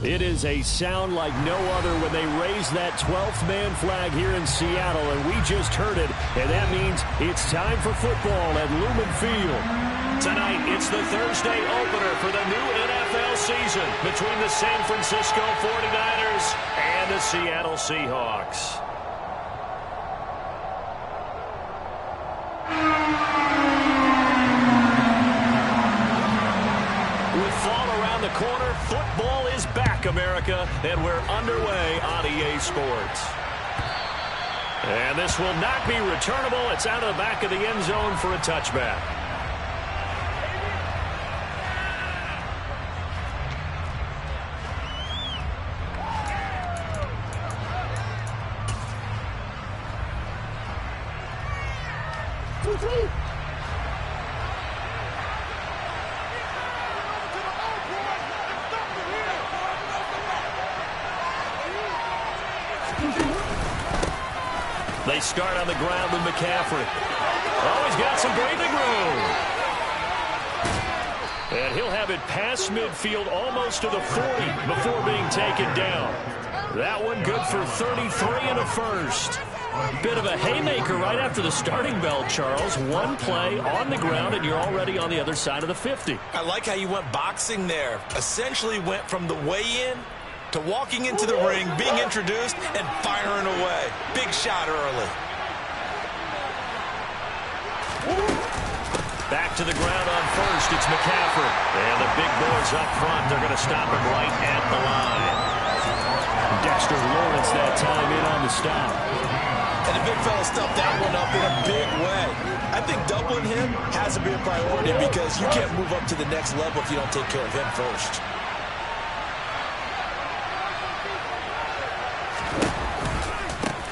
It is a sound like no other when they raise that 12th man flag here in Seattle, and we just heard it, and that means it's time for football at Lumen Field. Tonight, it's the Thursday opener for the new NFL season between the San Francisco 49ers and the Seattle Seahawks. With fall around the corner, football is back, America, and we're underway on EA Sports. And this will not be returnable. It's out of the back of the end zone for a touchback. They start on the ground with McCaffrey. Oh, he's got some breathing room. And he'll have it past midfield almost to the 40 before being taken down. That one good for 33 and a first. Bit of a haymaker right after the starting bell, Charles. One play on the ground, and you're already on the other side of the 50. I like how you went boxing there. Essentially went from the weigh-in to walking into the ring, being introduced, and firing away. Big shot early. Back to the ground on first. It's McCaffrey. And the big boys up front, they're going to stop him right at the line. Dexter Lawrence that time in on the stop. And the big fella stuffed that one up in a big way. I think doubling him has to be a priority because you can't move up to the next level if you don't take care of him first.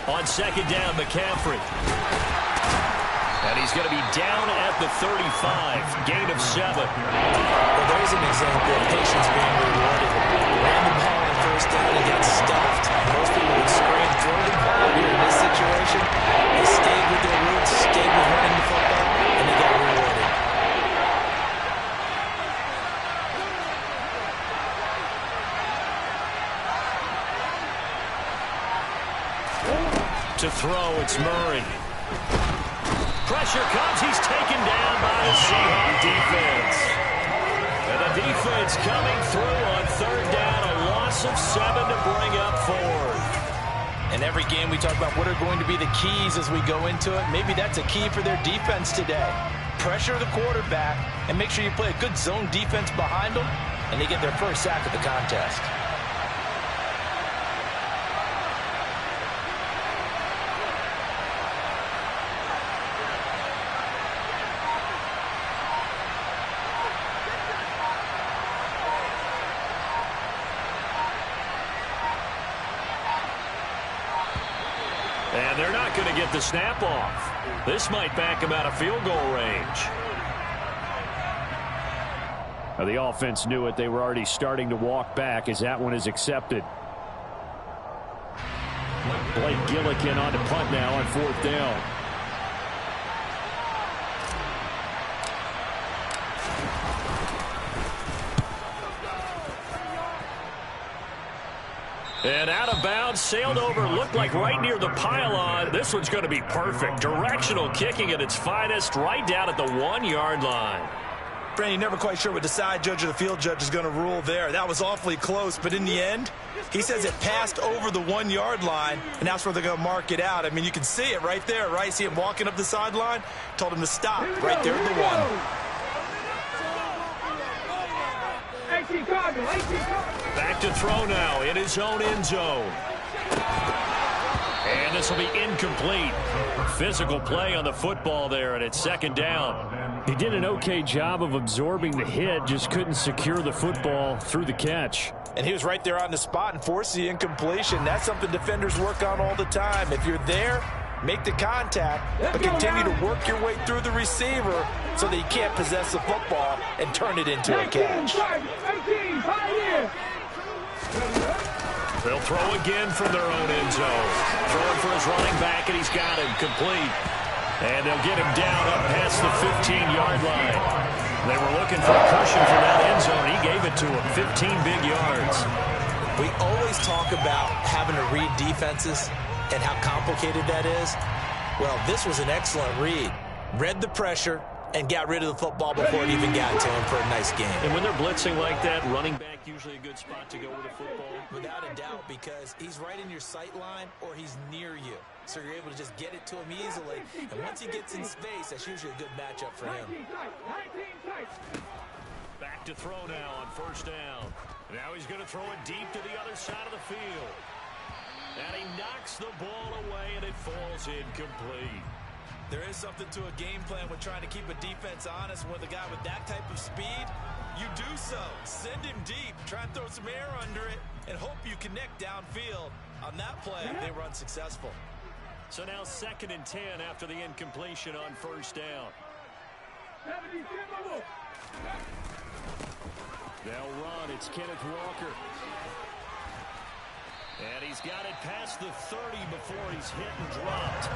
On second down, McCaffrey. And he's going to be down at the 35. Gain of 7. Well, there's an example of patience being rewarded. Ran the ball on first down and got stuffed. Most people would scream, throw the ball. Here in this situation, they stayed with their roots, stayed with running the football, and they got rewarded. To throw, it's Murray. Pressure comes. He's taken down by the Seahawks defense. And the defense coming through on third down. A loss of 7 to bring up fourth. In every game we talk about what are going to be the keys as we go into it. Maybe that's a key for their defense today. Pressure the quarterback and make sure you play a good zone defense behind them, and they get their first sack of the contest. And they're not going to get the snap off. This might back him out of field goal range. Now, the offense knew it. They were already starting to walk back as that one is accepted. Blake Gillikin on to punt now on fourth down. And out of bounds, sailed over, looked like right near the pylon. This one's going to be perfect. Directional kicking at its finest, right down at the 1-yard line. Brandon, you're never quite sure what the side judge or the field judge is going to rule there. That was awfully close, but in the end, he says it passed over the 1-yard line, and that's where they're going to mark it out. I mean, you can see it right there, right? See him walking up the sideline? Told him to stop right there at the 1. Back to throw now in his own end zone. And this will be incomplete. Physical play on the football there, and it's second down. He did an okay job of absorbing the hit, just couldn't secure the football through the catch. And he was right there on the spot and forced the incompletion. That's something defenders work on all the time. If you're there, make the contact, but continue to work your way through the receiver so that you can't possess the football and turn it into a catch. They'll throw again from their own end zone. Throwing for his running back, and he's got him complete. And they'll get him down up past the 15-yard line. They were looking for a cushion from that end zone. He gave it to him, 15 big yards. We always talk about having to read defenses and how complicated that is. Well, this was an excellent read. Read the pressure and got rid of the football before it even got to him for a nice game. And when they're blitzing like that, running back usually a good spot to go with the football. Without a doubt, because he's right in your sight line or he's near you. So you're able to just get it to him easily. And once he gets in space, that's usually a good matchup for him. Back to throw now on first down. Now he's going to throw it deep to the other side of the field. And he knocks the ball away, and it falls incomplete. There is something to a game plan with trying to keep a defense honest. With a guy with that type of speed, you do so. Send him deep. Try and throw some air under it and hope you connect downfield. On that play, they were unsuccessful. So now 2nd and 10 after the incompletion on first down. They'll run. It's Kenneth Walker. And he's got it past the 30 before he's hit and dropped.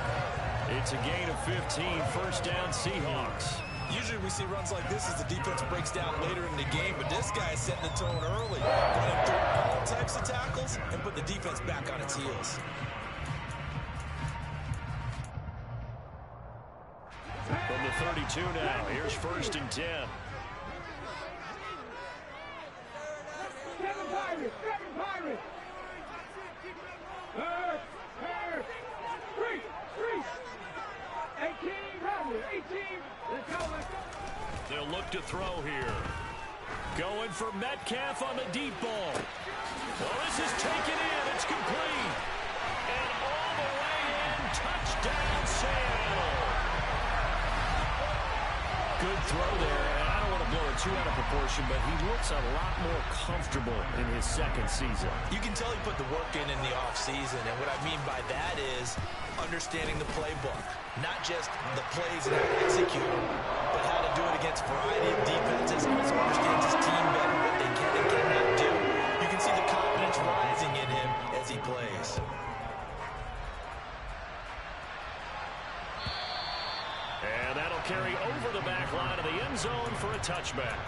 It's a gain of 15. First down, Seahawks. Usually we see runs like this as the defense breaks down later in the game, but this guy is setting the tone early. Running through all types of tackles and put the defense back on its heels. From the 32 now, here's 1st and 10. They'll look to throw here. Going for Metcalf on the deep ball. Well, this is taken in. It's complete. And all the way in. Touchdown, Seattle. Good throw there. And I don't want to blow it too out of proportion, but he looks a lot more comfortable in his 2nd season. You can tell he put the work in the offseason. And what I mean by that is understanding the playbook. Not just the plays and how to execute them, but how to do it against a variety of defenses. Also understands his team better, what they can and cannot do. You can see the confidence rising in him as he plays. And that'll carry over the back line of the end zone for a touchback.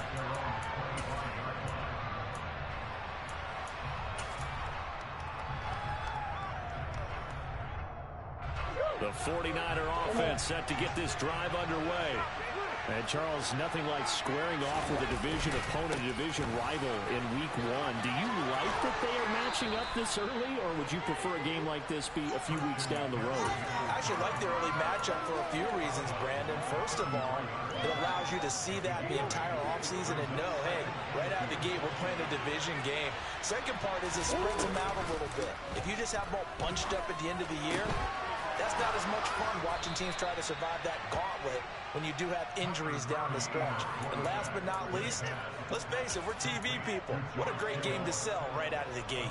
The 49er offense set to get this drive underway. And, Charles, nothing like squaring off with a division opponent, a division rival in Week 1. Do you like that they are matching up this early, or would you prefer a game like this be a few weeks down the road? I actually like the early matchup for a few reasons, Brandon. First of all, it allows you to see that the entire offseason and know, hey, right out of the gate, we're playing a division game. Second part is it spreads them out a little bit. If you just have them all bunched up at the end of the year, that's not as much fun watching teams try to survive that gauntlet when you do have injuries down the stretch. And last but not least, let's face it, we're TV people. What a great game to sell right out of the gate.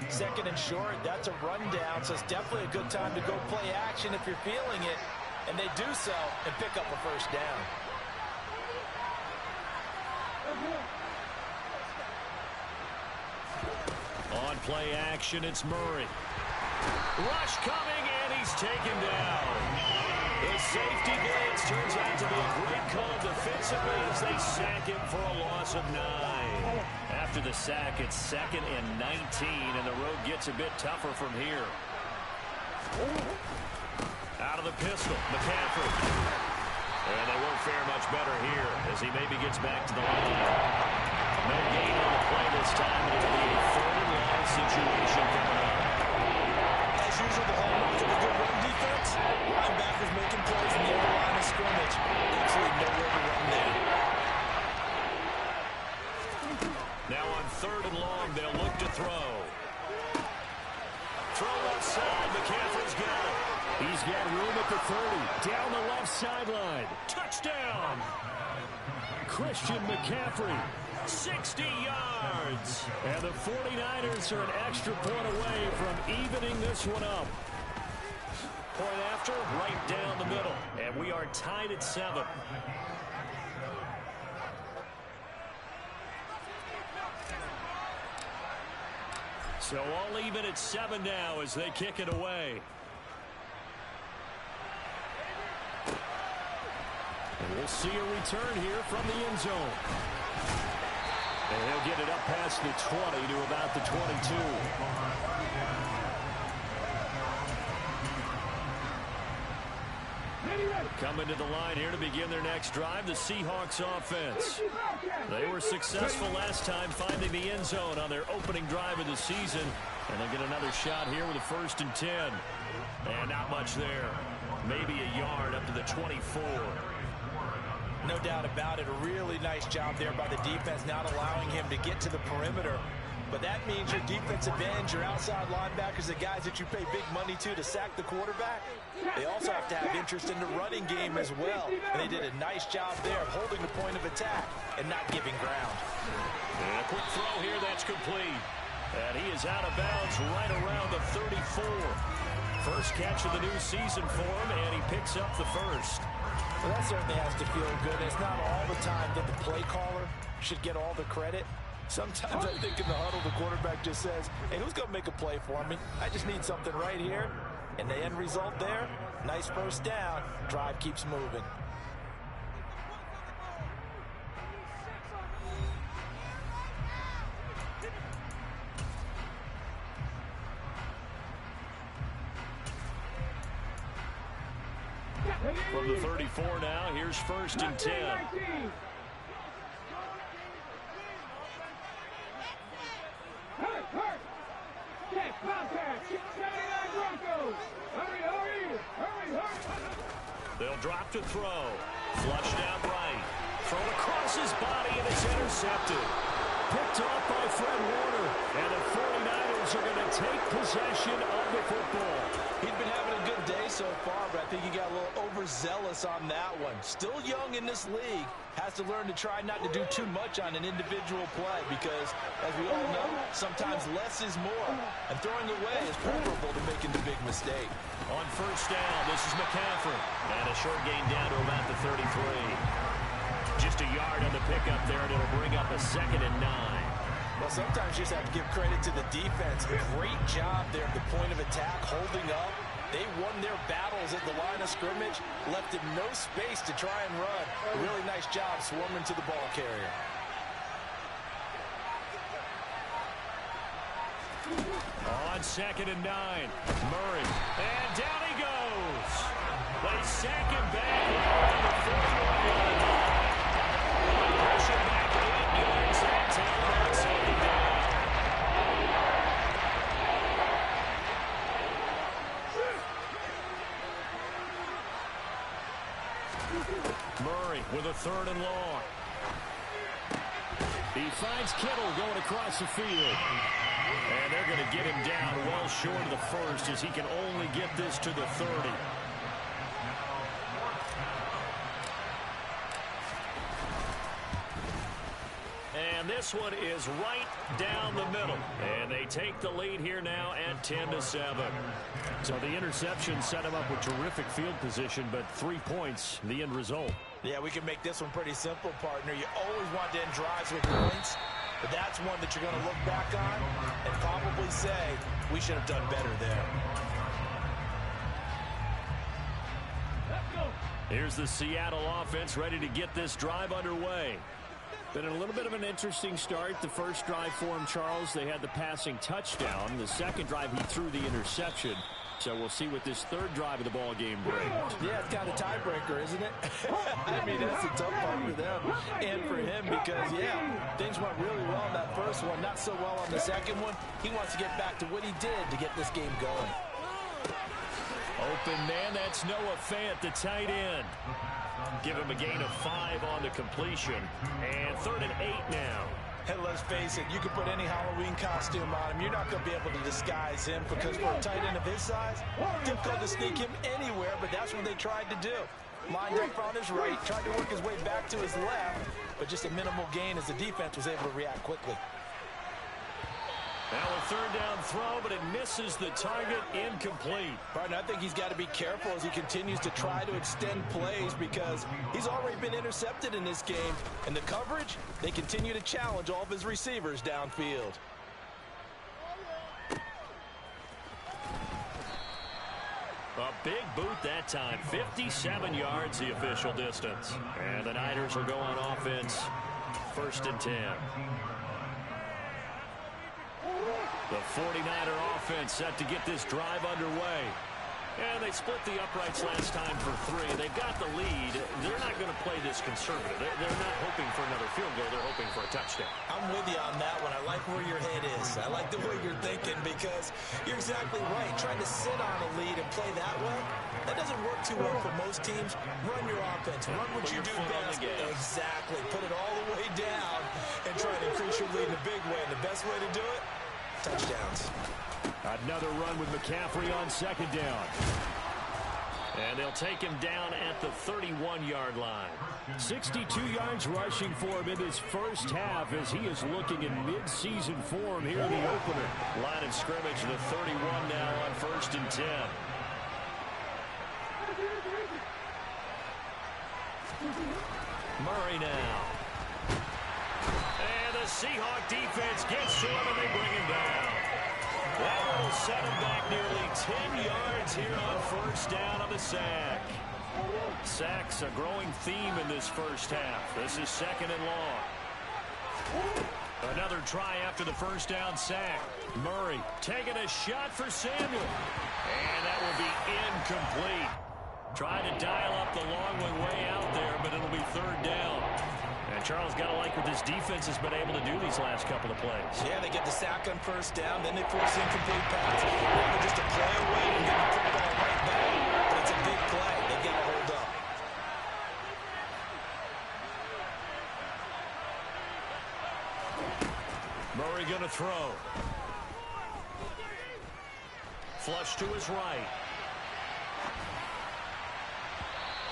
2nd and short, that's a rundown, so it's definitely a good time to go play action if you're feeling it. And they do so and pick up a first down. On play action, it's Murray. Rush coming, and he's taken down. The safety blitz turns out to be a great call defensively as they sack him for a loss of 9. After the sack, it's 2nd and 19, and the road gets a bit tougher from here. Out of the pistol, McCaffrey. And they won't fare much better here as he maybe gets back to the line. No gain on the play this time, and it'll be a 3rd and long situation coming up. As usual, the hallmark of a good run defense, linebackers making plays in the other line of scrimmage. Absolutely nowhere to run there. Now on 3rd and long, they'll look to throw. Throw left side, McCaffrey's got it. He's got room at the 30, down the left sideline. Touchdown! Christian McCaffrey, 60 yards. And the 49ers are an extra point away from evening this one up. Point after, right down the middle. And we are tied at 7. So all even at 7 now as they kick it away. And we'll see a return here from the end zone. And he'll get it up past the 20 to about the 22. Coming to the line here to begin their next drive, the Seahawks offense. They were successful last time finding the end zone on their opening drive of the season. And they'll get another shot here with a 1st and 10. And not much there. Maybe a yard up to the 24. No doubt about it. A really nice job there by the defense, not allowing him to get to the perimeter. But that means your defensive ends, your outside linebackers, the guys that you pay big money to sack the quarterback, they also have to have interest in the running game as well. And they did a nice job there of holding the point of attack and not giving ground. And a quick throw here that's complete. And he is out of bounds right around the 34. First catch of the new season for him, and he picks up the first. Well, that certainly has to feel good. It's not all the time that the play caller should get all the credit. Sometimes I think in the huddle, the quarterback just says, hey, who's going to make a play for me? I just need something right here. And the end result there, nice first down. Drive keeps moving. From the 34 now, here's 1st and 10. They'll drop to throw. Flushed out right. Thrown across his body, and it's intercepted. Picked off by Fred Warner. And the 49ers are going to take possession of the football. He's been having a good day so far, but I think he got a little overzealous on that one. Still young in this league. Has to learn to try not to do too much on an individual play because, as we all know, sometimes less is more. And throwing away is preferable to making the big mistake. On 1st down, this is McCaffrey. And a short gain down to about the 33. Just a yard on the pickup there, and it'll bring up a 2nd and 9. Well, sometimes you just have to give credit to the defense. Great job there at the point of attack, holding up. They won their battles at the line of scrimmage, left him no space to try and run. A really nice job swarming to the ball carrier. On 2nd and 9, Murray. And down he goes. They sack him back around the 41 line. Pressure back 8 yards. That time that's it down. Murray with a 3rd and long. He finds Kittle going across the field. And they're going to get him down well short of the 1st as he can only get this to the 30. And this one is right down the middle. And they take the lead here now at 10-7. So the interception set him up with terrific field position, but 3 points, the end result. Yeah, we can make this one pretty simple, partner. You always want to end drives with points, but that's one that you're going to look back on and probably say, we should have done better there. Here's the Seattle offense ready to get this drive underway. Been a little bit of an interesting start. The first drive for him, Charles, they had the passing touchdown. The second drive, he threw the interception. So we'll see what this 3rd drive of the ball game brings. Yeah, it's kind of a tiebreaker, isn't it? I mean, that's a tough part for them and for him because, yeah, things went really well in that first one, not so well on the second one. He wants to get back to what he did to get this game going. Open man, that's Noah Fant, the tight end. Give him a gain of 5 on the completion. And 3rd and 8 now. And let's face it, you can put any Halloween costume on him. You're not going to be able to disguise him because for a tight end of his size, difficult to sneak him anywhere, but that's what they tried to do. Lined up on his right, tried to work his way back to his left, but just a minimal gain as the defense was able to react quickly. Now a 3rd down throw, but it misses the target, incomplete. Partner, I think he's got to be careful as he continues to try to extend plays because he's already been intercepted in this game. And the coverage, they continue to challenge all of his receivers downfield. A big boot that time, 57 yards the official distance. And the Niners will go on offense, 1st and 10. The 49er offense set to get this drive underway. And they split the uprights last time for 3. They've got the lead. They're not going to play this conservative. They're not hoping for another field goal. They're hoping for a touchdown. I'm with you on that one. I like where your head is. I like the way you're thinking because you're exactly right. Trying to sit on a lead and play that way, that doesn't work too well for most teams. Run your offense. Run what you do best. Exactly. Put it all the way down and try to increase your lead in a big way. And the best way to do it, touchdowns. Another run with McCaffrey on second down. And they'll take him down at the 31-yard line. 62 yards rushing for him in his first half as he is looking in mid-season form here in the opener. Line of scrimmage, the 31 now on 1st and 10. Murray now. And the Seahawk defense gets to him and they bring him down. That will set him back nearly 10 yards here on 1st down on the sack. Sacks a growing theme in this first half. This is 2nd and long. Another try after the 1st down sack. Murray taking a shot for Samuel. And that will be incomplete. Trying to dial up the long one way out there, but it'll be 3rd down. And Charles got to like what this defense has been able to do these last couple of plays. Yeah, they get the sack on 1st down, then they force the incomplete pass. They're just a play away from getting the football right back. But it's a big play. They got to hold up. Murray going to throw. Flush to his right.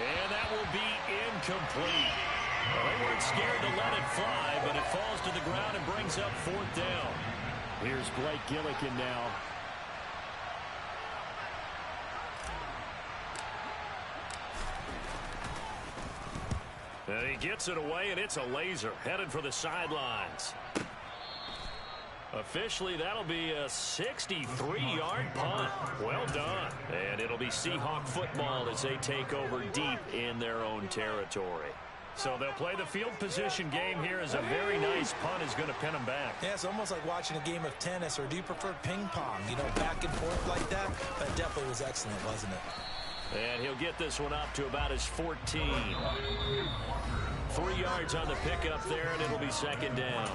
And that will be incomplete. Well, they weren't scared to let it fly, but it falls to the ground and brings up 4th down. Here's Blake Gillikin now. And he gets it away, and it's a laser headed for the sidelines. Officially, that'll be a 63-yard punt. Well done. And it'll be Seahawk football as they take over deep in their own territory. So they'll play the field position game here as a very nice punt is going to pin them back. Yeah, it's almost like watching a game of tennis, or do you prefer ping pong? You know, back and forth like that? That definitely was excellent, wasn't it? And he'll get this one up to about his 14. 3 yards on the pickup there, and it'll be 2nd down.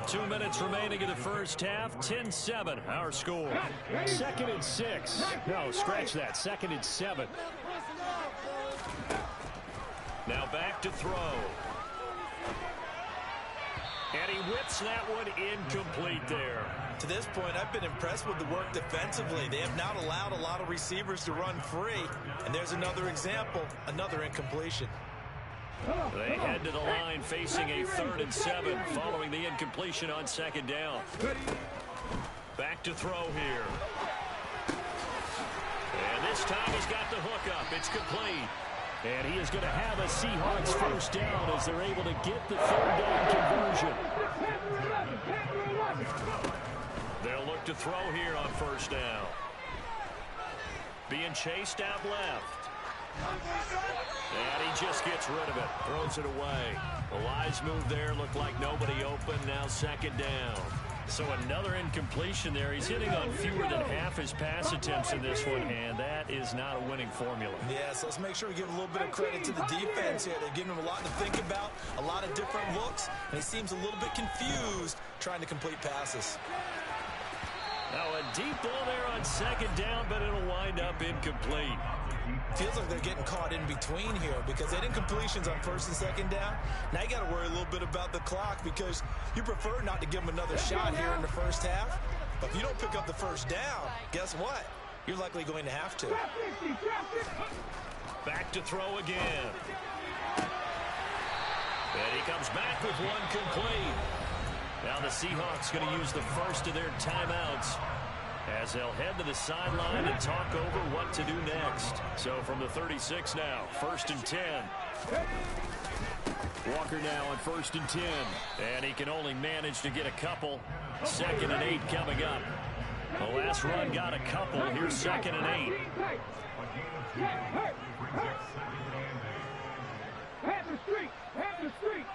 2 minutes remaining in the first half. 10-7, our score. 2nd and 6. No, scratch that. 2nd and 7. Now back to throw. And he whips that one incomplete there. To this point, I've been impressed with the work defensively. They have not allowed a lot of receivers to run free. And there's another example, another incompletion. They head to the line facing a 3rd and 7 following the incompletion on 2nd down. Back to throw here. And this time he's got the hook up. It's complete. And he is going to have a Seahawks 1st down as they're able to get the 3rd down conversion. They'll look to throw here on 1st down. Being chased out left. And he just gets rid of it. Throws it away. The wise move there. Looked like nobody open. Now 2nd down. So another incompletion there. He's hitting on fewer than half his pass attempts in this one, and that is not a winning formula. Yes, let's make sure we give a little bit of credit to the defense here. They're giving him a lot to think about, a lot of different looks, and he seems a little bit confused trying to complete passes. Now a deep ball there on 2nd down, but it'll wind up incomplete. Feels like they're getting caught in between here because they had incompletions on 1st and 2nd down. Now you got to worry a little bit about the clock because you prefer not to give them another shot here in the first half. But if you don't pick up the 1st down, guess what? You're likely going to have to. Back to throw again. And he comes back with one complete. Now the Seahawks going to use the first of their timeouts as they'll head to the sideline and talk over what to do next. So from the 36 now, 1st and 10. Walker now on 1st and 10. And he can only manage to get a couple. 2nd and 8 coming up. The last run got a couple. Here's 2nd and 8. Pass the street. Pass the street.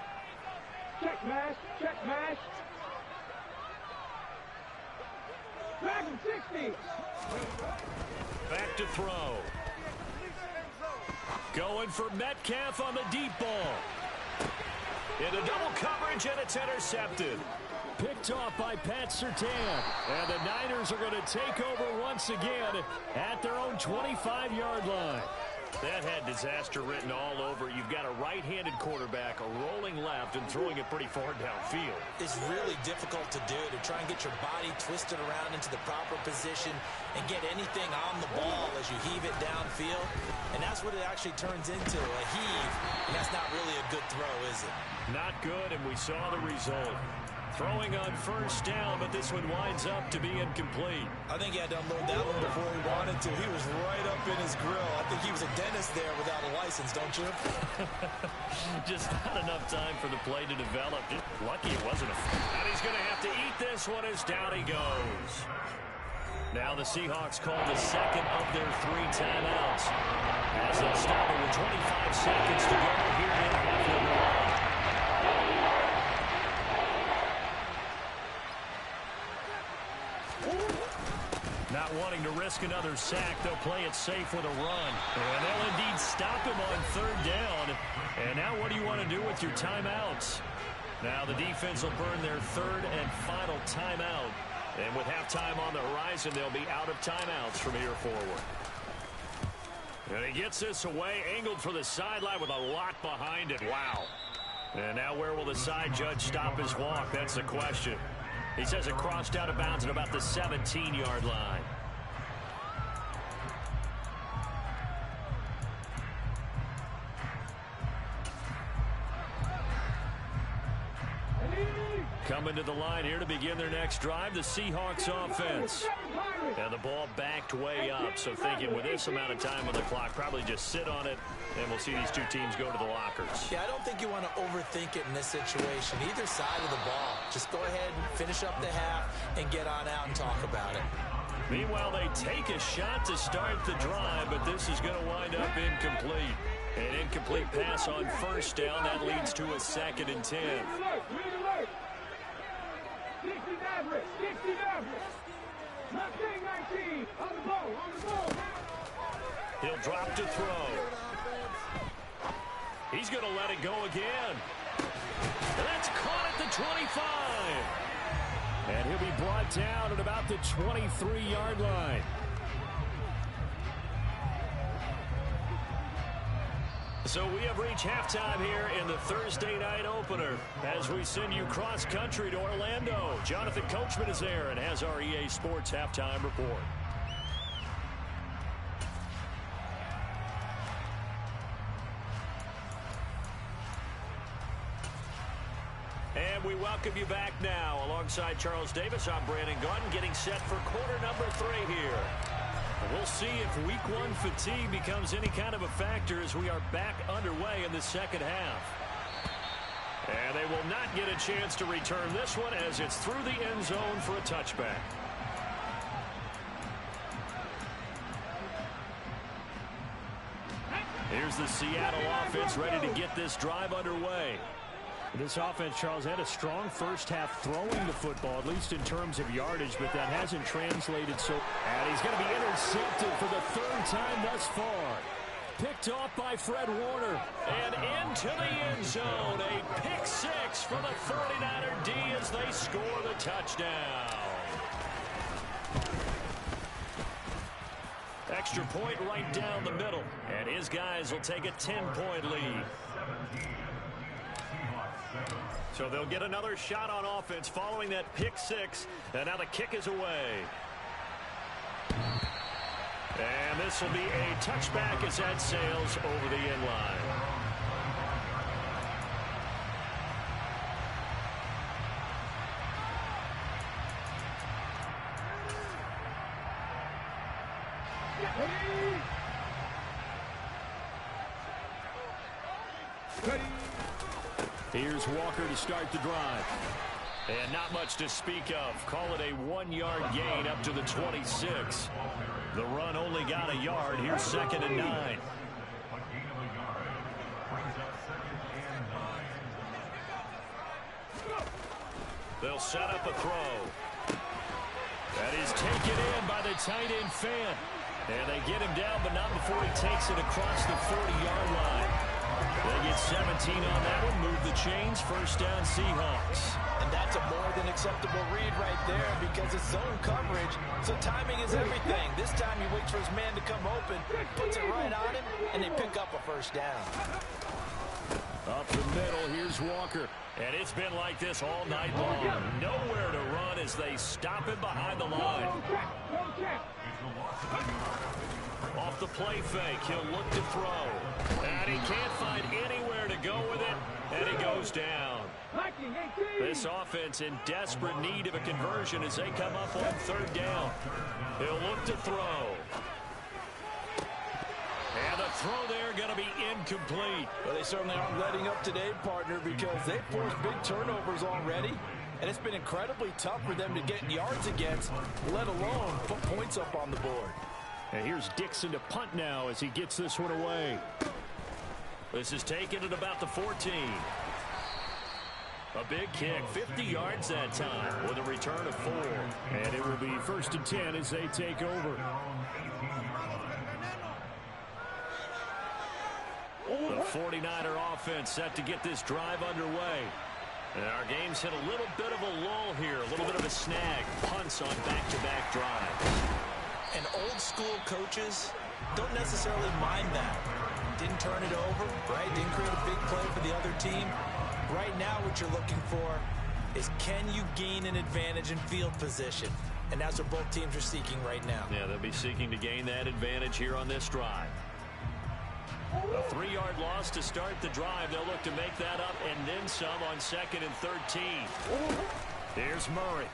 Check mash. Check mash. Back to throw. Going for Metcalf on the deep ball. Into double coverage, and it's intercepted. Picked off by Pat Surtain. And the Niners are going to take over once again at their own 25-yard line. That had disaster written all over it. You've got a right-handed quarterback, a rolling left, and throwing it pretty far downfield. It's really difficult to do, to try and get your body twisted around into the proper position and get anything on the ball as you heave it downfield. And that's what it actually turns into, a heave. And that's not really a good throw, is it? Not good, and we saw the result. Throwing on first down, but this one winds up to be incomplete. I think he had to unload that one before he wanted to. He was right up in his grill. I think he was a dentist there without a license, don't you? Just not enough time for the play to develop. Just lucky it wasn't a... And he's going to have to eat this one as down he goes. Now the Seahawks call the second of their 3 timeouts. As they'll start it with 25 seconds to go here in half number 1. Not wanting to risk another sack, they'll play it safe with a run. And they'll indeed stop him on 3rd down. And now what do you want to do with your timeouts? Now the defense will burn their 3rd and final timeout. And with halftime on the horizon, they'll be out of timeouts from here forward. And he gets this away, angled for the sideline with a lot behind it. Wow. And now where will the side judge stop his walk? That's the question. He says it crossed out of bounds at about the 17-yard line. Coming to the line here to begin their next drive, the Seahawks offense. And the ball backed way up, so thinking with this amount of time on the clock, probably just sit on it, and we'll see these two teams go to the lockers. Yeah, I don't think you want to overthink it in this situation, either side of the ball. Just go ahead and finish up the half and get on out and talk about it. Meanwhile, they take a shot to start the drive, but this is going to wind up incomplete. An incomplete pass on first down. That leads to a 2nd and 10. 19, on the ball. He'll drop to throw. He's going to let it go again. And that's caught at the 25. And he'll be brought down at about the 23-yard line. So we have reached halftime here in the Thursday night opener as we send you cross-country to Orlando. Jonathan Coachman is there and has our EA Sports halftime report. And we welcome you back now. Alongside Charles Davis, I'm Brandon Gaudin, getting set for quarter number 3 here. We'll see if week 1 fatigue becomes any kind of a factor as we are back underway in the second half. And they will not get a chance to return this one as it's through the end zone for a touchback. Here's the Seattle offense ready to get this drive underway. This offense, Charles, had a strong first half throwing the football, at least in terms of yardage, but that hasn't translated so. And he's going to be intercepted for the 3rd time thus far. Picked off by Fred Warner. And into the end zone. A pick 6 for the 49er D as they score the touchdown. Extra point right down the middle. And his guys will take a 10-point lead. So they'll get another shot on offense following that pick 6. And now the kick is away. And this will be a touchback as that sails over the end line. Here's Walker to start the drive. And not much to speak of. Call it a 1-yard gain up to the 26. The run only got a yard. Here's 2nd and 9. They'll set up a throw. That is taken in by the tight end fan. And they get him down, but not before he takes it across the 40-yard line. They get 17 on that one, move the chains, first down Seahawks. And that's a more than acceptable read right there because it's zone coverage, so timing is everything. This time he waits for his man to come open, puts it right on him, and they pick up a first down. Up the middle, here's Walker. And it's been like this all night long. Nowhere to run as they stop him behind the line. Off the play fake, he'll look to throw. And he can't find anywhere to go with it, and he goes down. This offense in desperate need of a conversion as they come up on third down. He'll look to throw. And the throw there going to be incomplete. Well, they certainly aren't letting up today, partner, because they've forced big turnovers already. And it's been incredibly tough for them to get yards against, let alone put points up on the board. And here's Dixon to punt now as he gets this one away. This is taken at about the 14. A big kick, 50 yards that time with a return of 4. And it will be 1st and 10 as they take over. The 49er offense set to get this drive underway. And our game's hit a little bit of a lull here, a little bit of a snag. Punts on back-to-back drives. And old-school coaches don't necessarily mind that. Didn't turn it over, right? Didn't create a big play for the other team. Right now what you're looking for is can you gain an advantage in field position? And that's what both teams are seeking right now. Yeah, they'll be seeking to gain that advantage here on this drive. A 3-yard loss to start the drive. They'll look to make that up and then some on 2nd and 13. Here's Murray.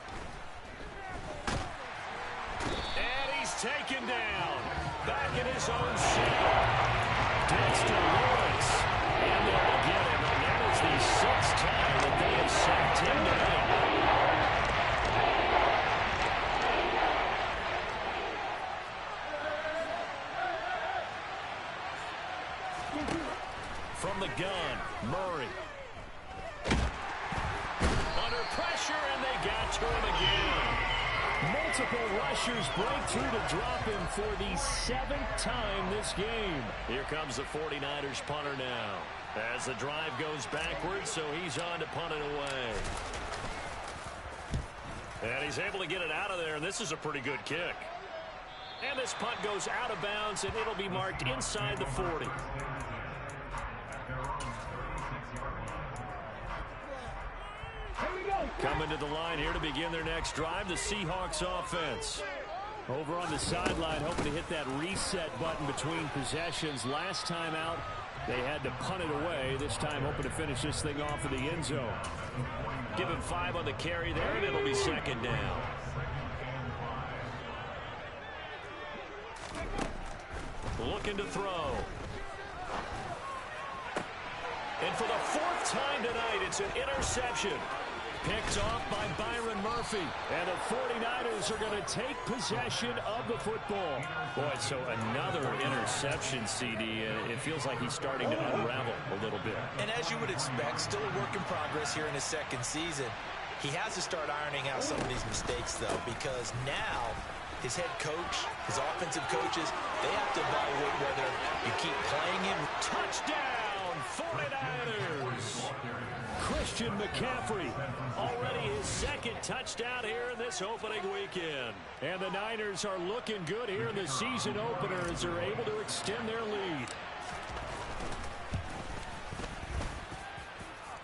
And he's taken down. Back in his own shell. Dexter Lawrence. And they'll get him. And that is the 6th time that they have sacked him tonight. From the gun, Murray. Under pressure, and they got to him again. Multiple rushers break through to drop him for the 7th time this game. Here comes the 49ers punter now. As the drive goes backwards, so he's on to punt it away. And he's able to get it out of there, and this is a pretty good kick. And this punt goes out of bounds, and it'll be marked inside the 40. Coming to the line here to begin their next drive, the Seahawks offense. Over on the sideline, hoping to hit that reset button between possessions. Last time out, they had to punt it away. This time, hoping to finish this thing off in the end zone. Give him 5 on the carry there, and it'll be 2nd down. Looking to throw. And for the 4th time tonight, it's an interception. Picked off by Byron Murphy. And the 49ers are going to take possession of the football. Boy, so another interception, CD. It feels like he's starting to unravel a little bit. And as you would expect, still a work in progress here in his 2nd season. He has to start ironing out some of these mistakes, though, because now his head coach, his offensive coaches, they have to evaluate whether you keep playing him. Touchdown, 49ers! Christian McCaffrey, already his 2nd touchdown here in this opening weekend. And the Niners are looking good here in the season opener as they're able to extend their lead.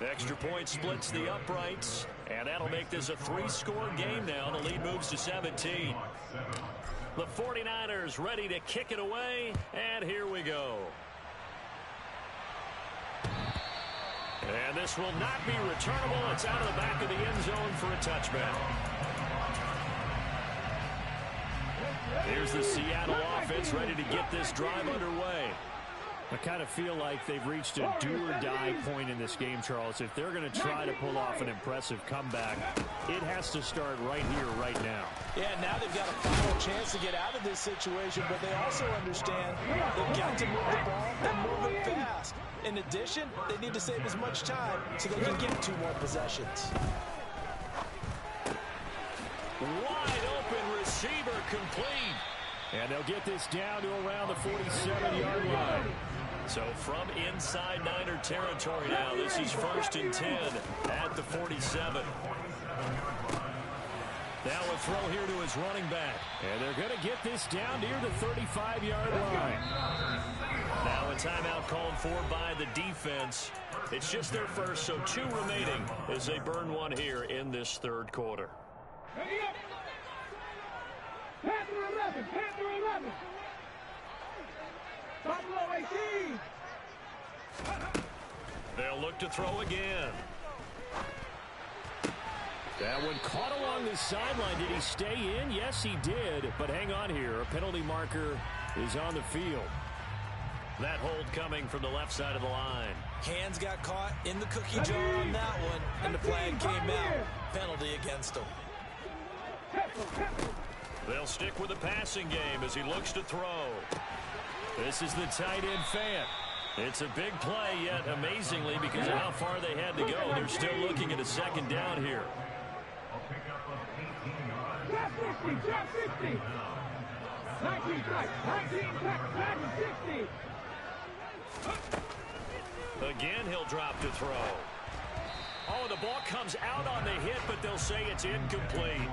Extra point splits the uprights, and that'll make this a 3-score game now. The lead moves to 17. The 49ers ready to kick it away, and here we go. And this will not be returnable. It's out of the back of the end zone for a touchback. Here's the Seattle offense ready to get this drive underway. I kind of feel like they've reached a do-or-die point in this game, Charles. If they're going to try to pull off an impressive comeback, it has to start right here, right now. Yeah, now they've got a final chance to get out of this situation, but they also understand they've got to move the ball and move it fast. In addition, they need to save as much time so they can get 2 more possessions. Wide open complete. And they'll get this down to around the 47-yard line. So from inside Niner territory now, this is 1st and 10 at the 47. Now a throw here to his running back. And they're going to get this down near the 35-yard line. Now a timeout called for by the defense. It's just their first, so 2 remaining as they burn one here in this 3rd quarter. Ready up. Panther 11. Panther 11. Buffalo 18. They'll look to throw again. That one caught along the sideline. Did he stay in? Yes, he did. But hang on here. A penalty marker is on the field. That hold coming from the left side of the line. Hands got caught in the cookie jar on that one, and the flag came out. Penalty against him. They'll stick with the passing game as he looks to throw. This is the tight end Fant. It's a big play, yet amazingly, because of how far they had to go, they're still looking at a 2nd down here. Top 50, top 50. 19 back, 19 back, 60. Again, he'll drop to throw. Oh, the ball comes out on the hit, but they'll say it's incomplete.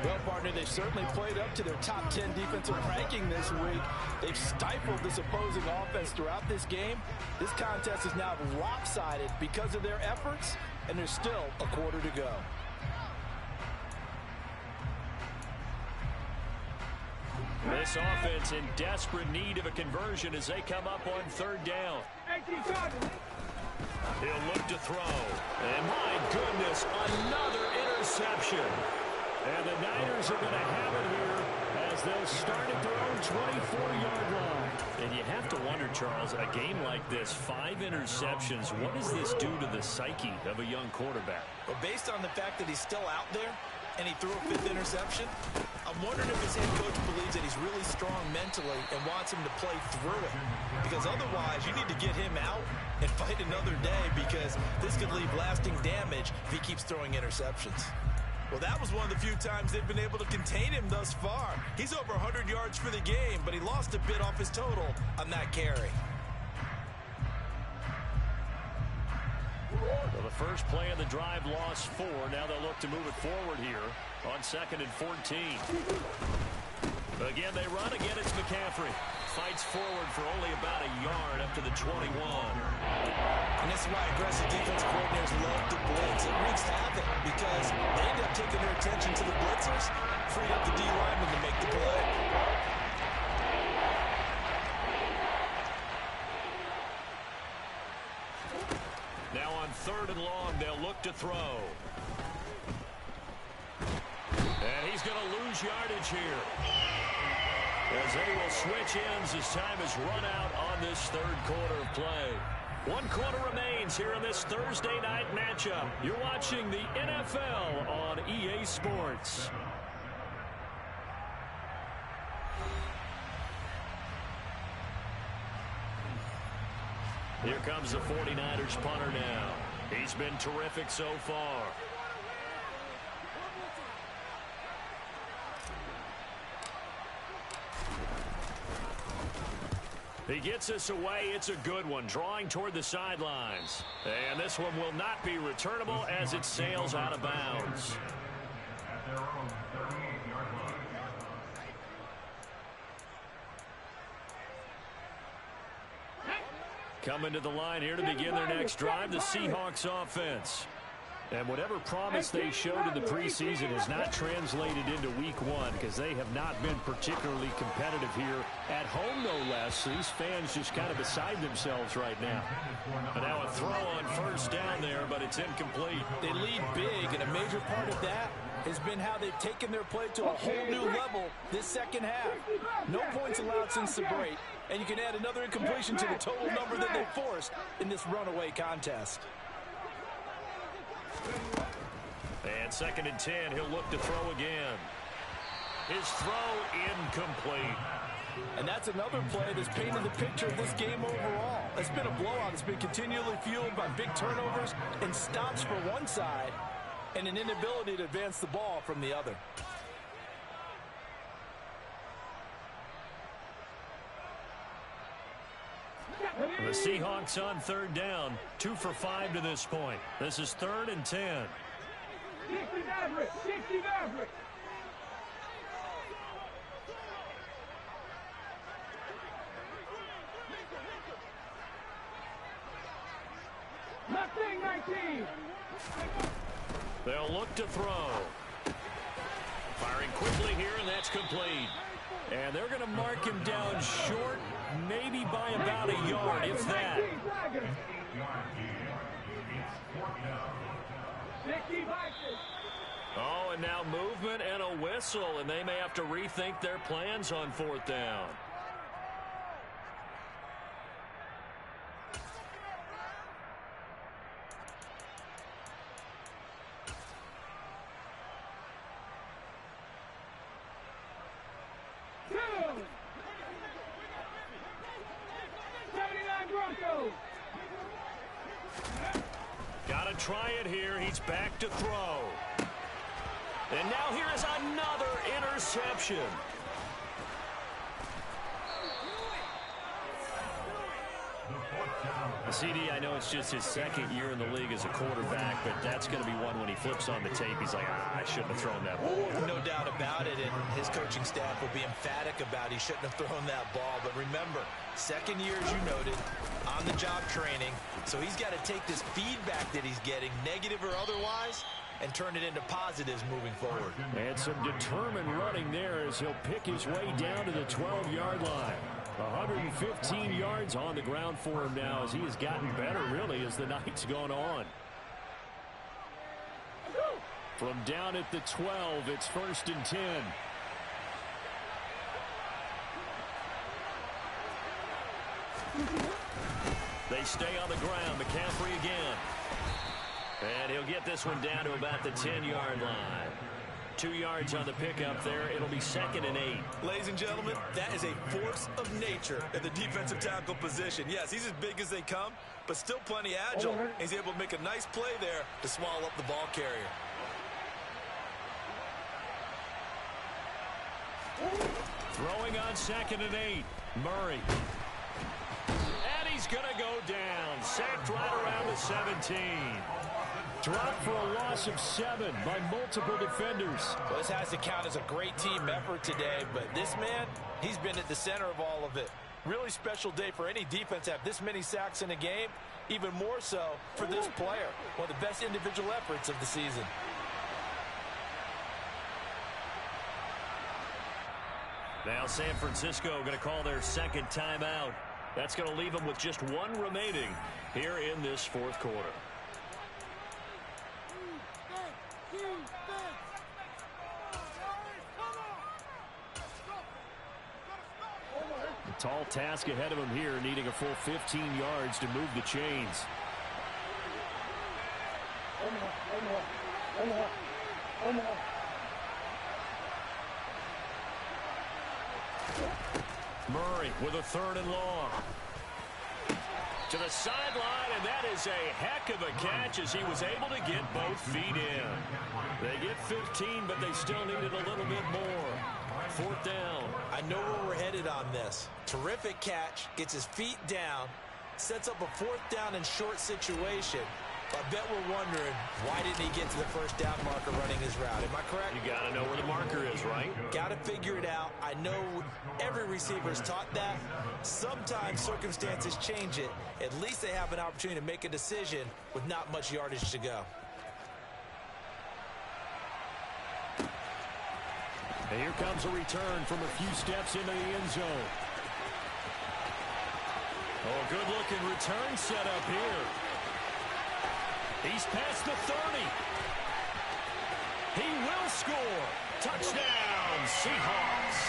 Well, partner, they've certainly played up to their top 10 defensive ranking this week. They've stifled this opposing offense throughout this game. This contest is now lopsided because of their efforts, and there's still a quarter to go. This offense in desperate need of a conversion as they come up on 3rd down. 18 targets. He'll look to throw. And my goodness, another interception. And the Niners are going to have it here as they'll start at their own 24-yard line. And you have to wonder, Charles, a game like this, 5 interceptions, what does this do to the psyche of a young quarterback? But based on the fact that he's still out there and he threw a 5th interception, I'm wondering if his head coach believes that he's really strong mentally and wants him to play through it. Because otherwise, you need to get him out and fight another day, because this could leave lasting damage if he keeps throwing interceptions. Well, that was one of the few times they've been able to contain him thus far. He's over 100 yards for the game, but he lost a bit off his total on that carry. Well, the first play of the drive lost 4. Now they'll look to move it forward here on 2nd and 14. Again, they run. Again, it's McCaffrey. Fights forward for only about a yard up to the 21. And this is why aggressive defense coordinators love to blitz. It wreaks havoc because they end up taking their attention to the blitzers, free up the D lineman to make the play. Now on 3rd and long, they'll look to throw. And he's going to lose yardage here, as they will switch ends as time is run out on this 3rd quarter of play. 1 quarter remains here in this Thursday night matchup. You're watching the NFL on EA Sports. Here comes the 49ers punter now. He's been terrific so far. He gets us away. It's a good one, drawing toward the sidelines. And this one will not be returnable as it sails out of bounds. Coming to the line here to begin their next drive, the Seahawks offense. And whatever promise they showed in the preseason has not translated into week 1, because they have not been particularly competitive here at home, no less. These fans just kind of beside themselves right now. And now a throw on 1st down there, but it's incomplete. They lead big, and a major part of that has been how they've taken their play to a whole new level this 2nd half. No points allowed since the break, and you can add another incompletion to the total number that they forced in this runaway contest. And 2nd and 10, he'll look to throw again. His throw incomplete. And that's another play that's painted the picture of this game overall. It's been a blowout. It's been continually fueled by big turnovers and stops for one side and an inability to advance the ball from the other. The Seahawks on third down, 2 for 5 to this point. This is 3rd and 10. 60 Maverick, 60 Maverick. Mustang 19. They'll look to throw. Firing quickly here, and that's complete. And they're going to mark him down short, maybe by about a yard, if that. 60 Oh, and now movement and a whistle, and they may have to rethink their plans on 4th down. Got to try it here. He's back to throw. And now here is another interception. CD, I know it's just his 2nd year in the league as a quarterback, but that's going to be one when he flips on the tape. He's like, I shouldn't have thrown that ball. No doubt about it, and his coaching staff will be emphatic about he shouldn't have thrown that ball. But remember, 2nd year, as you noted, on-the-job training. So he's got to take this feedback that he's getting, negative or otherwise, and turn it into positives moving forward. And some determined running there as he'll pick his way down to the 12-yard line. 115 yards on the ground for him now as he has gotten better, really, as the night's gone on. From down at the 12, it's 1st and 10. They stay on the ground. McCaffrey again. And he'll get this one down to about the 10-yard line. 2 yards on the pickup there. It'll be 2nd and 8. Ladies and gentlemen, that is a force of nature at the defensive tackle position. Yes, he's as big as they come, but still plenty agile. He's able to make a nice play there to swallow up the ball carrier. Throwing on 2nd and 8. Murray. And he's going to go down. Sacked right around the 17. Dropped for a loss of 7 by multiple defenders. Well, this has to count as a great team effort today, but this man, he's been at the center of all of it. Really special day for any defense to have this many sacks in a game, even more so for this player. One of the best individual efforts of the season. Now San Francisco going to call their 2nd timeout. That's going to leave them with just 1 remaining here in this 4th quarter. A tall task ahead of him here, needing a full 15 yards to move the chains. Murray with a 3rd and long. To the sideline, and that is a heck of a catch as he was able to get both feet in. They get 15, but they still needed a little bit more. 4th down. I know where we're headed on this. Terrific catch, gets his feet down, sets up a 4th down and short situation. I bet we're wondering, why didn't he get to the 1st down marker running his route? Am I correct? You got to know where the marker is, right? Got to figure it out. I know every receiver is taught that. Sometimes circumstances change it. At least they have an opportunity to make a decision with not much yardage to go. And here comes a return from a few steps into the end zone. Oh, good-looking return set up here. He's past the 30. He will score. Touchdown, Seahawks.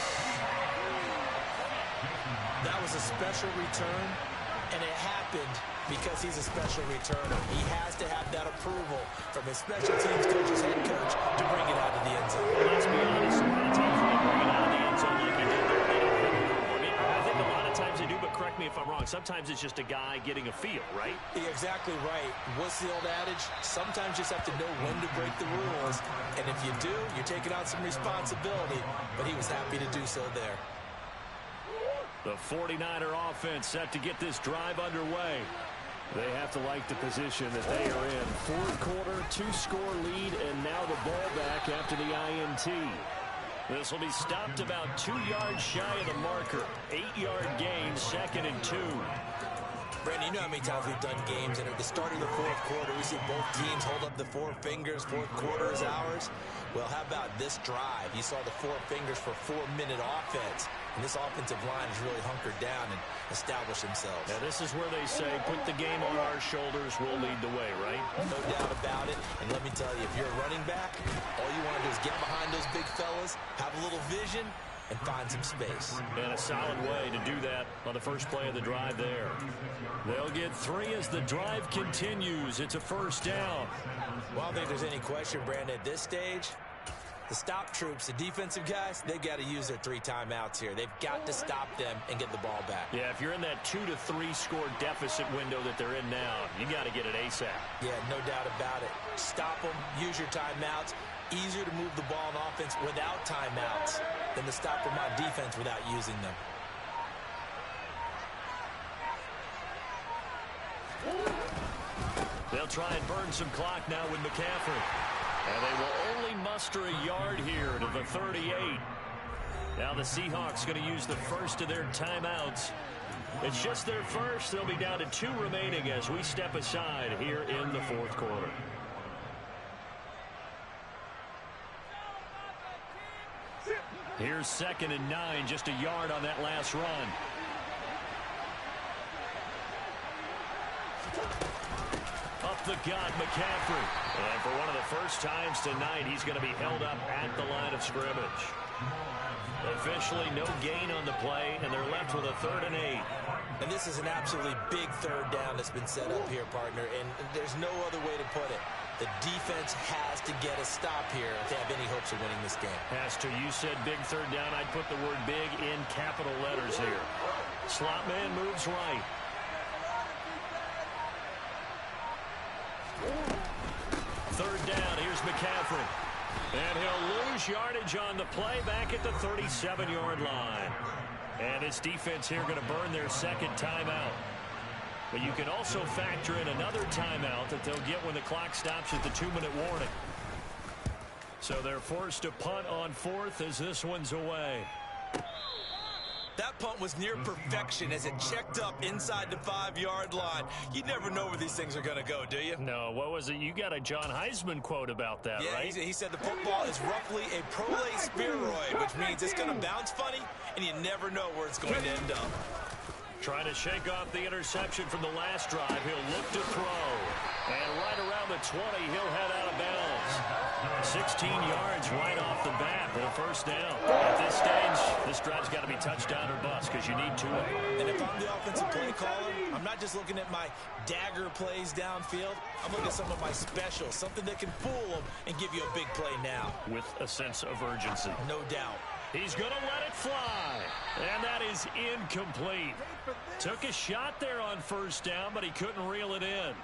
That was a special return, and it happened because he's a special returner. He has to have that approval from his special teams coach's head coach to bring it out of the end zone. Let's be honest, a lot of times when they bring it out of the end zone like he did there, they don't have a call. I mean, I think a lot of times they do, but correct me if I'm wrong. Sometimes it's just a guy getting a feel, right? You're exactly right. What's the old adage? Sometimes you just have to know when to break the rules, and if you do, you're taking on some responsibility, but he was happy to do so there. The 49er offense set to get this drive underway. They have to like the position that they are in. Fourth quarter, 2-score lead, and now the ball back after the INT. This will be stopped about 2 yards shy of the marker. 8-yard gain, 2nd and 2. Brandon, you know how many times we've done games, and at the start of the fourth quarter, we see both teams hold up the 4 fingers, fourth quarter is ours. Well, how about this drive? You saw the 4 fingers for 4-minute offense, and this offensive line has really hunkered down and established themselves. Now, this is where they say, put the game on our shoulders, we'll lead the way, right? No doubt about it, and let me tell you, if you're a running back, all you want to do is get behind those big fellas, have a little vision, and find some space. And a solid way to do that on the first play of the drive there. They'll get 3 as the drive continues. It's a first down. Well, I don't think there's any question, Brandon, at this stage, the stop troops, the defensive guys, they've got to use their 3 timeouts here. They've got to stop them and get the ball back. Yeah, if you're in that 2 to 3 score deficit window that they're in now, you got to get it ASAP. Yeah, no doubt about it. Stop them, use your timeouts. Easier to move the ball on offense without timeouts than to stop them on defense without using them. They'll try and burn some clock now with McCaffrey. And they will only muster a yard here to the 38. Now the Seahawks going to use the first of their timeouts. It's just their first. They'll be down to 2 remaining as we step aside here in the fourth quarter. Here's 2nd and 9, just a yard on that last run. Up the gut, McCaffrey. And for one of the first times tonight, he's going to be held up at the line of scrimmage. Officially no gain on the play, and they're left with a 3rd and 8. And this is an absolutely big 3rd down that's been set up here, partner, and there's no other way to put it. The defense has to get a stop here if they have any hopes of winning this game. Has to. You said big 3rd down. I'd put the word big in capital letters here. Slot man moves right. Third down. Here's McCaffrey. And he'll lose yardage on the play back at the 37-yard line. And this defense here going to burn their 2nd timeout. But you can also factor in another timeout that they'll get when the clock stops at the 2-minute warning. So they're forced to punt on 4th as this one's away. That punt was near perfection as it checked up inside the 5-yard line. You never know where these things are going to go, do you? No, what was it? You got a John Heisman quote about that, yeah, right? He said the football is roughly a prolate spheroid, which means it's going to bounce funny, and you never know where it's going to end up. Trying to shake off the interception from the last drive. He'll look to throw. And right around the 20, he'll head out of bounds. 16 yards right off the bat for the first down. At this stage, this drive's got to be touchdown or bust because you need 2 of them. And if I'm the offensive play caller, I'm not just looking at my dagger plays downfield. I'm looking at some of my specials, something that can fool them and give you a big play now. With a sense of urgency. No doubt. He's going to let it fly. And that is incomplete. Took a shot there on first down, but he couldn't reel it in.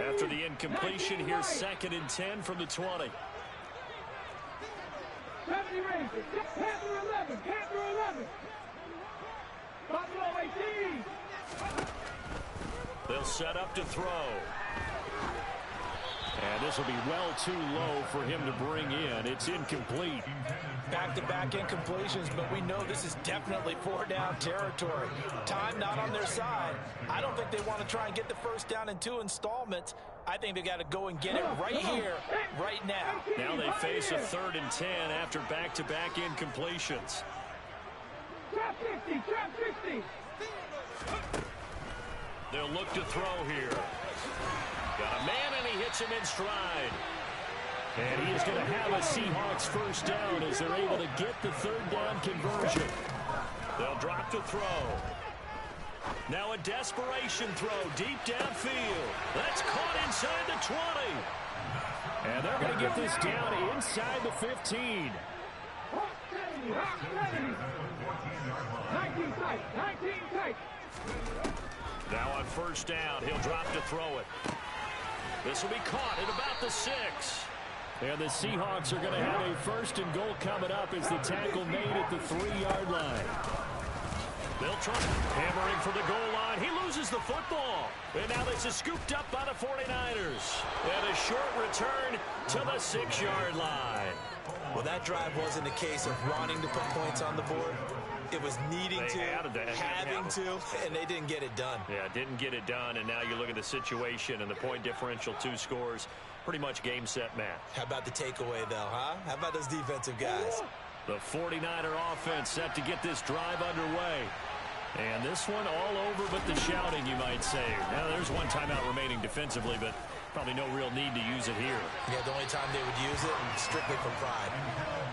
After the incompletion, here's 2nd and 10 from the 20. They'll set up to throw. And this will be well too low for him to bring in. It's incomplete. Back-to-back incompletions, but we know this is definitely 4-down territory. Time not on their side. I don't think they want to try and get the first down in 2 installments. I think they got to go and get it right here, right now. Now they face a 3rd and 10 after back-to-back incompletions. Trap 50, trap 50. They'll look to throw here. Got a man, and he hits him in stride. And he is going to have a Seahawks first down as they're able to get the 3rd down conversion. They'll drop to throw. Now a desperation throw deep downfield. That's caught inside the 20. And they're going to get this down inside the 15. 19 tight, 19 tight. Now on first down, he'll drop to throw it. This will be caught at about the 6. And the Seahawks are going to have a 1st and goal coming up as the tackle made at the 3-yard line. They'll try hammering for the goal line. He loses the football. And now this is scooped up by the 49ers. And a short return to the 6-yard line. Well, that drive wasn't a case of wanting to put points on the board. It was needing to, having to, and they didn't get it done. Yeah, didn't get it done, and now you look at the situation and the point differential, 2 scores, pretty much game, set, match. How about the takeaway, though, huh? How about those defensive guys? The 49er offense set to get this drive underway. And this one all over but the shouting, you might say. Now, there's one timeout remaining defensively, but probably no real need to use it here. Yeah, the only time they would use it, strictly for pride.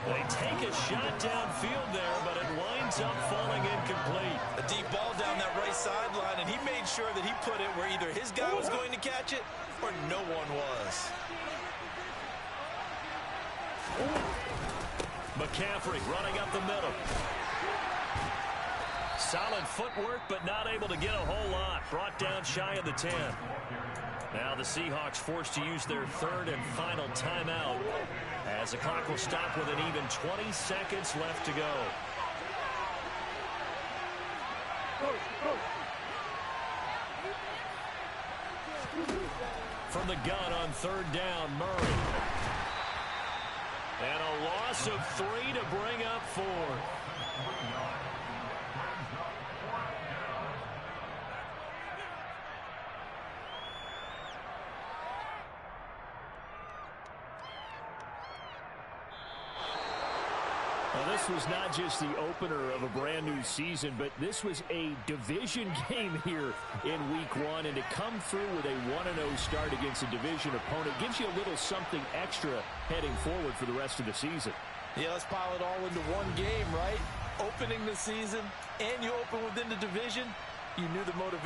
They take a shot downfield there, but it winds up falling incomplete. A deep ball down that right sideline, and he made sure that he put it where either his guy was going to catch it or no one was. McCaffrey running up the middle. Solid footwork, but not able to get a whole lot. Brought down shy of the 10. Now the Seahawks forced to use their 3rd and final timeout as the clock will stop with an even 20 seconds left to go. From the gun on 3rd down, Murray. And a loss of 3 to bring up 4. Well, this was not just the opener of a brand new season, but this was a division game here in week 1. And to come through with a 1-0 start against a division opponent gives you a little something extra heading forward for the rest of the season. Yeah, let's pile it all into one game, right? Opening the season, and you open within the division. You knew the motivation.